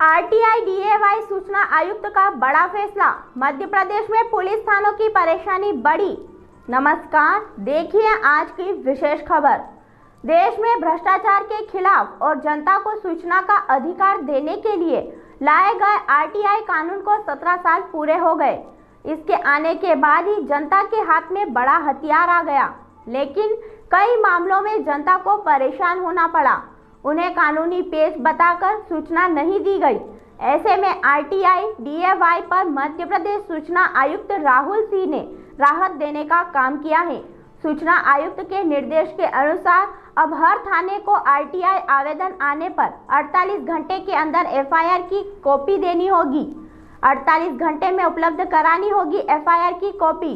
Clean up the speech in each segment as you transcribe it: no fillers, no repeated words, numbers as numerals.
RTI डीएवाई सूचना आयुक्त का बड़ा फैसला। मध्य प्रदेश में पुलिस थानों की परेशानी बढ़ी। नमस्कार, देखिए आज की विशेष खबर। देश में भ्रष्टाचार के खिलाफ और जनता को सूचना का अधिकार देने के लिए लाए गए आरटीआई कानून को 17 साल पूरे हो गए। इसके आने के बाद ही जनता के हाथ में बड़ा हथियार आ गया, लेकिन कई मामलों में जनता को परेशान होना पड़ा। उन्हें कानूनी पेश बताकर सूचना नहीं दी गई। ऐसे में आरटीआई डीएवाई पर मध्य प्रदेश सूचना आयुक्त राहुल सिंह ने राहत देने का काम किया है। सूचना आयुक्त के निर्देश के अनुसार अब हर थाने को आरटीआई आवेदन आने पर 48 घंटे के अंदर एफआईआर की कॉपी देनी होगी। 48 घंटे में उपलब्ध करानी होगी एफआईआर की कॉपी।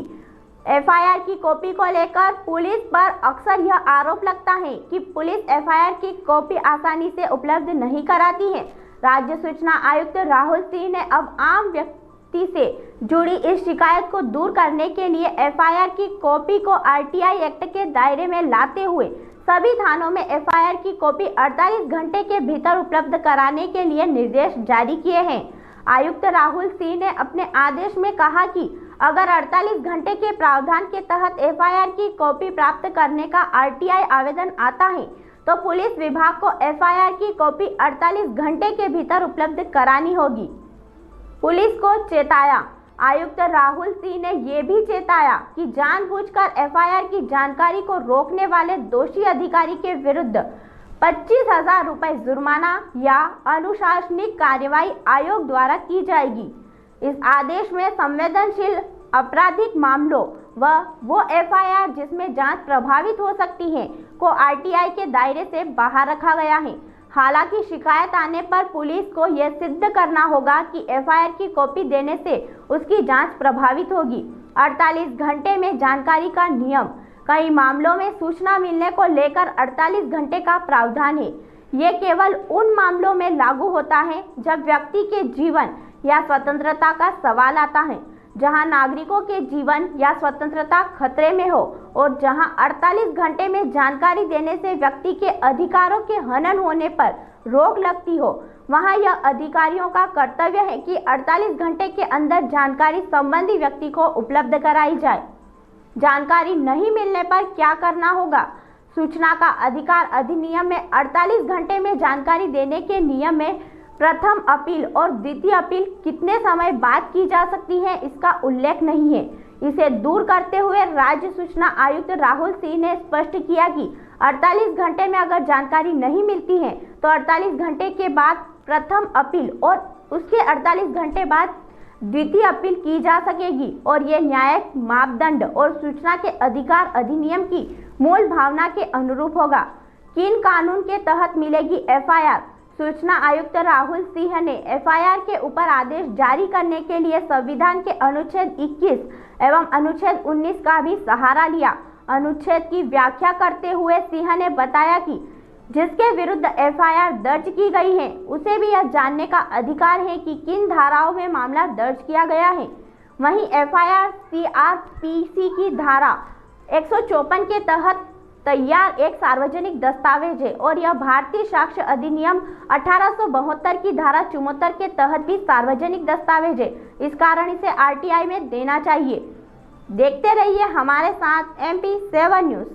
एफआईआर की कॉपी को लेकर पुलिस पर अक्सर यह आरोप लगता है कि पुलिस एफआईआर की कॉपी आसानी से उपलब्ध नहीं कराती है। राज्य सूचना आयुक्त राहुल सिंह ने अब आम व्यक्ति से जुड़ी इस शिकायत को दूर करने के लिए एफआईआर की कॉपी को आरटीआई एक्ट के दायरे में लाते हुए सभी थानों में एफआईआर की कॉपी 48 घंटे के भीतर उपलब्ध कराने के लिए निर्देश जारी किए हैं। आयुक्त राहुल सिंह ने अपने आदेश में कहा कि अगर 48 घंटे के प्रावधान के तहत एफआईआर की कॉपी प्राप्त करने का आरटीआई आवेदन आता है तो पुलिस विभाग को एफआईआर की कॉपी 48 घंटे के भीतर उपलब्ध करानी होगी। पुलिस को चेताया। आयुक्त राहुल सिंह ने ये भी चेताया कि जानबूझकर एफआईआर की जानकारी को रोकने वाले दोषी अधिकारी के विरुद्ध 25,000 रुपये जुर्माना या अनुशासनिक कार्रवाई आयोग द्वारा की जाएगी। इस आदेश में संवेदनशील आपराधिक मामलों व वो एफआईआर जिसमें जांच प्रभावित हो सकती है को आरटीआई के दायरे से बाहर रखा गया है। हालांकि शिकायत आने पर पुलिस को यह सिद्ध करना होगा कि एफआईआर की कॉपी देने से उसकी जांच प्रभावित होगी। 48 घंटे में जानकारी का नियम। कई मामलों में सूचना मिलने को लेकर 48 घंटे का प्रावधान है। ये केवल उन मामलों में लागू होता है जब व्यक्ति के जीवन या स्वतंत्रता का सवाल आता है, जहां नागरिकों के जीवन या स्वतंत्रता खतरे में हो और जहां 48 घंटे में जानकारी देने से व्यक्ति के अधिकारों के हनन होने पर रोक लगती हो। वहां यह अधिकारियों का कर्तव्य है कि 48 घंटे के अंदर जानकारी संबंधी व्यक्ति को उपलब्ध कराई जाए। जानकारी नहीं मिलने पर क्या करना होगा? सूचना का अधिकार अधिनियम में 48 घंटे में जानकारी देने के नियम में प्रथम अपील और द्वितीय अपील कितने समय बाद की जा सकती है, इसका उल्लेख नहीं है। इसे दूर करते हुए राज्य सूचना आयुक्त राहुल सिंह ने स्पष्ट किया कि 48 घंटे में अगर जानकारी नहीं मिलती है तो 48 घंटे के बाद प्रथम अपील और उसके 48 घंटे बाद द्वितीय अपील की जा सकेगी और ये न्यायिक मापदंड और सूचना के अधिकार अधिनियम की मूल भावना के अनुरूप होगा। किन कानून के तहत मिलेगी एफआईआर? सूचना आयुक्त राहुल सिंह ने एफआईआर के ऊपर आदेश जारी करने के लिए संविधान के अनुच्छेद 21 एवं अनुच्छेद 19 का भी सहारा लिया। अनुच्छेद की व्याख्या करते हुए सिंह ने बताया कि जिसके विरुद्ध एफआईआर दर्ज की गई है उसे भी यह जानने का अधिकार है कि किन धाराओं में मामला दर्ज किया गया है। वहीं एफआईआर सीआरपीसी की धारा 154 के तहत तैयार एक सार्वजनिक दस्तावेज है और यह भारतीय साक्ष्य अधिनियम 1872 की धारा 74 के तहत भी सार्वजनिक दस्तावेज है। इस कारण इसे आरटीआई में देना चाहिए। देखते रहिए हमारे साथ MP7 न्यूज़।